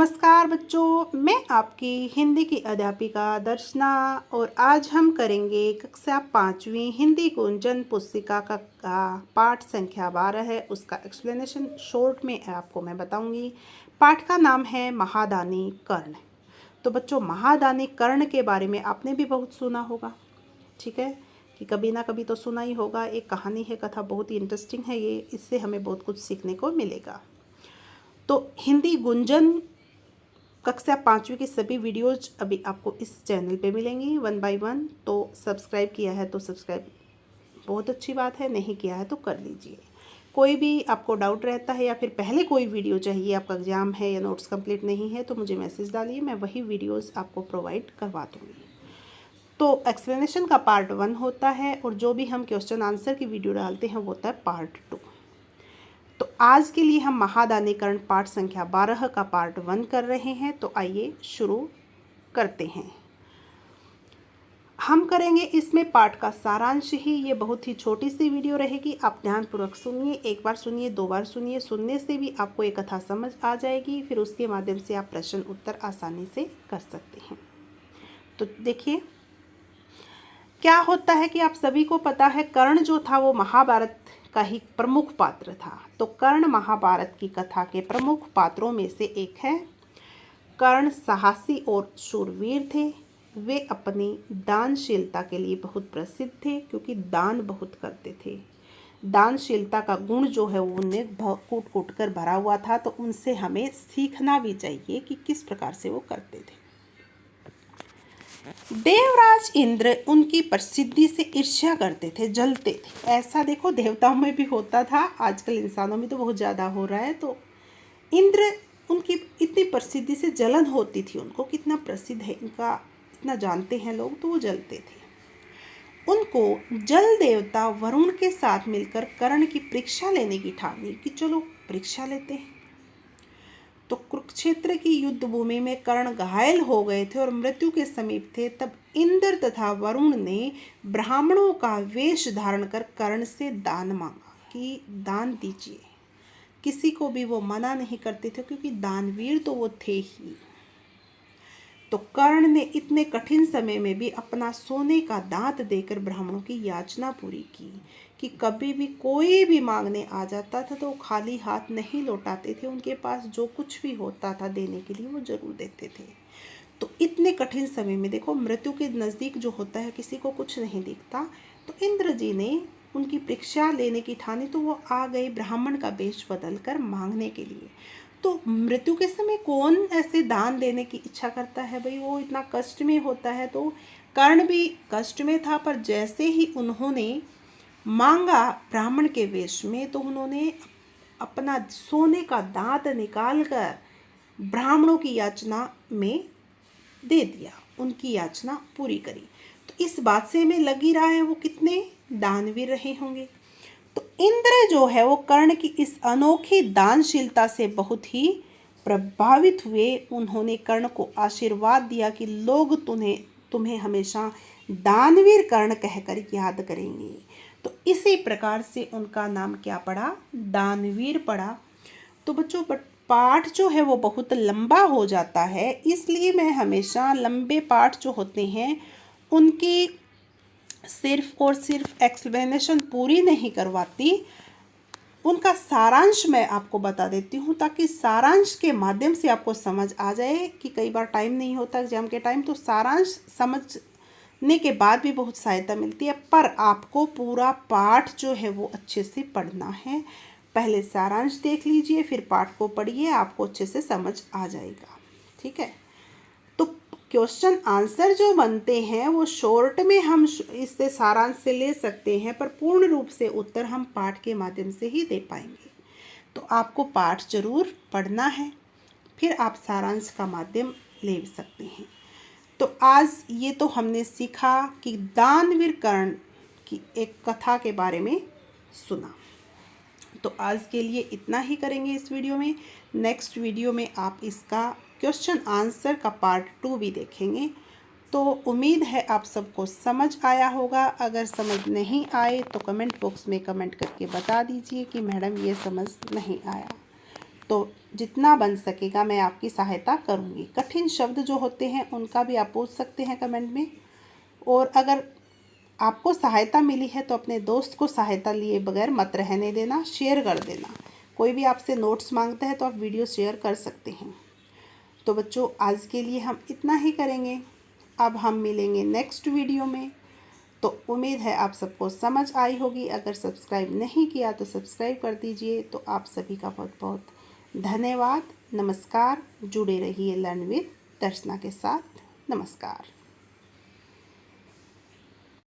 नमस्कार बच्चों, मैं आपकी हिंदी की अध्यापिका दर्शना और आज हम करेंगे कक्षा 5वीं हिंदी गुंजन पुस्तिका का पाठ संख्या 12 है। उसका एक्सप्लेनेशन शॉर्ट में आपको मैं बताऊंगी। पाठ का नाम है महादानी कर्ण। तो बच्चों, महादानी कर्ण के बारे में आपने भी बहुत सुना होगा, ठीक है, कि कभी ना कभी तो सुना ही होगा। एक कहानी है, कथा बहुत ही इंटरेस्टिंग है ये, इससे हमें बहुत कुछ सीखने को मिलेगा। तो हिंदी गुंजन कक्षा 5वीं की सभी वीडियोज अभी आपको इस चैनल पे मिलेंगी 1 बाय 1। तो सब्सक्राइब किया है तो सब्सक्राइब बहुत अच्छी बात है, नहीं किया है तो कर लीजिए। कोई भी आपको डाउट रहता है या फिर पहले कोई वीडियो चाहिए, आपका एग्ज़ाम है या नोट्स कंप्लीट नहीं है, तो मुझे मैसेज डालिए, मैं वही वीडियोज़ आपको प्रोवाइड करवा दूँगी। तो एक्सप्लेनेशन का पार्ट 1 होता है और जो भी हम क्वेश्चन आंसर की वीडियो डालते हैं वो होता है पार्ट 2। तो आज के लिए हम महादानी कर्ण पाठ संख्या 12 का पार्ट 1 कर रहे हैं। तो आइए शुरू करते हैं। हम करेंगे इसमें पाठ का सारांश ही। ये बहुत ही छोटी सी वीडियो रहेगी, आप ध्यानपूर्वक सुनिए। एक बार सुनिए, 2 बार सुनिए, सुनने से भी आपको एक कथा समझ आ जाएगी। फिर उसके माध्यम से आप प्रश्न उत्तर आसानी से कर सकते हैं। तो देखिए क्या होता है कि आप सभी को पता है, कर्ण जो था वो महाभारत का ही प्रमुख पात्र था। तो कर्ण महाभारत की कथा के प्रमुख पात्रों में से एक है। कर्ण साहसी और शूरवीर थे। वे अपनी दानशीलता के लिए बहुत प्रसिद्ध थे, क्योंकि दान बहुत करते थे। दानशीलता का गुण जो है वो उन्हें कूट कूट कर भरा हुआ था। तो उनसे हमें सीखना भी चाहिए कि किस प्रकार से वो करते थे। देवराज इंद्र उनकी प्रसिद्धि से ईर्ष्या करते थे, जलते थे। ऐसा देखो देवताओं में भी होता था, आजकल इंसानों में तो बहुत ज़्यादा हो रहा है। तो इंद्र, उनकी इतनी प्रसिद्धि से जलन होती थी उनको, कितना प्रसिद्ध है इनका, इतना जानते हैं लोग, तो वो जलते थे। उनको जल देवता वरुण के साथ मिलकर कर्ण की परीक्षा लेने की ठानी कि चलो परीक्षा लेते हैं। तो कुरुक्षेत्र की युद्ध भूमि में कर्ण घायल हो गए थे और मृत्यु के समीप थे। तब इंद्र तथा वरुण ने ब्राह्मणों का वेश धारण कर कर्ण से दान मांगा कि दान दीजिए। किसी को भी वो मना नहीं करते थे, क्योंकि दानवीर तो वो थे ही। तो कर्ण ने इतने कठिन समय में भी अपना सोने का दांत देकर ब्राह्मणों की याचना पूरी की कि कभी भी कोई भी मांगने आ जाता था तो वो खाली हाथ नहीं लौटाते थे। उनके पास जो कुछ भी होता था देने के लिए वो जरूर देते थे। तो इतने कठिन समय में देखो, मृत्यु के नज़दीक जो होता है किसी को कुछ नहीं दिखता। तो इंद्र जी ने उनकी परीक्षा लेने की ठानी, तो वो आ गए ब्राह्मण का वेश बदल कर मांगने के लिए। तो मृत्यु के समय कौन ऐसे दान देने की इच्छा करता है भाई, वो इतना कष्ट में होता है। तो कर्ण भी कष्ट में था, पर जैसे ही उन्होंने मांगा ब्राह्मण के वेश में, तो उन्होंने अपना सोने का दांत निकालकर ब्राह्मणों की याचना में दे दिया, उनकी याचना पूरी करी। तो इस बात से हमें लग ही रहा है वो कितने दानवीर रहे होंगे। तो इंद्र जो है वो कर्ण की इस अनोखी दानशीलता से बहुत ही प्रभावित हुए। उन्होंने कर्ण को आशीर्वाद दिया कि लोग तुम्हें हमेशा दानवीर कर्ण कहकर याद करेंगे। तो इसी प्रकार से उनका नाम क्या पड़ा, दानवीर पड़ा। तो बच्चों, पाठ जो है वो बहुत लंबा हो जाता है, इसलिए मैं हमेशा लंबे पाठ जो होते हैं उनकी सिर्फ और सिर्फ एक्सप्लेनेशन पूरी नहीं करवाती, उनका सारांश मैं आपको बता देती हूँ, ताकि सारांश के माध्यम से आपको समझ आ जाए कि कई बार टाइम नहीं होता एग्जाम के टाइम, तो सारांश समझने के बाद भी बहुत सहायता मिलती है। पर आपको पूरा पाठ जो है वो अच्छे से पढ़ना है। पहले सारांश देख लीजिए, फिर पाठ को पढ़िए, आपको अच्छे से समझ आ जाएगा, ठीक है। तो क्वेश्चन आंसर जो बनते हैं वो शॉर्ट में हम इससे सारांश से ले सकते हैं, पर पूर्ण रूप से उत्तर हम पाठ के माध्यम से ही दे पाएंगे। तो आपको पाठ जरूर पढ़ना है, फिर आप सारांश का माध्यम ले सकते हैं। तो आज ये तो हमने सीखा कि दानवीर कर्ण की एक कथा के बारे में सुना। तो आज के लिए इतना ही करेंगे इस वीडियो में। नेक्स्ट वीडियो में आप इसका क्वेश्चन आंसर का पार्ट 2 भी देखेंगे। तो उम्मीद है आप सबको समझ आया होगा। अगर समझ नहीं आए तो कमेंट बॉक्स में कमेंट करके बता दीजिए कि मैडम ये समझ नहीं आया। तो जितना बन सकेगा मैं आपकी सहायता करूँगी। कठिन शब्द जो होते हैं उनका भी आप पूछ सकते हैं कमेंट में। और अगर आपको सहायता मिली है तो अपने दोस्त को सहायता लिए बगैर मत रहने देना, शेयर कर देना। कोई भी आपसे नोट्स मांगता है तो आप वीडियो शेयर कर सकते हैं। तो बच्चों आज के लिए हम इतना ही करेंगे। अब हम मिलेंगे नेक्स्ट वीडियो में। तो उम्मीद है आप सबको समझ आई होगी। अगर सब्सक्राइब नहीं किया तो सब्सक्राइब कर दीजिए। तो आप सभी का बहुत बहुत धन्यवाद। नमस्कार। जुड़े रहिए लर्न विद दर्शना के साथ। नमस्कार।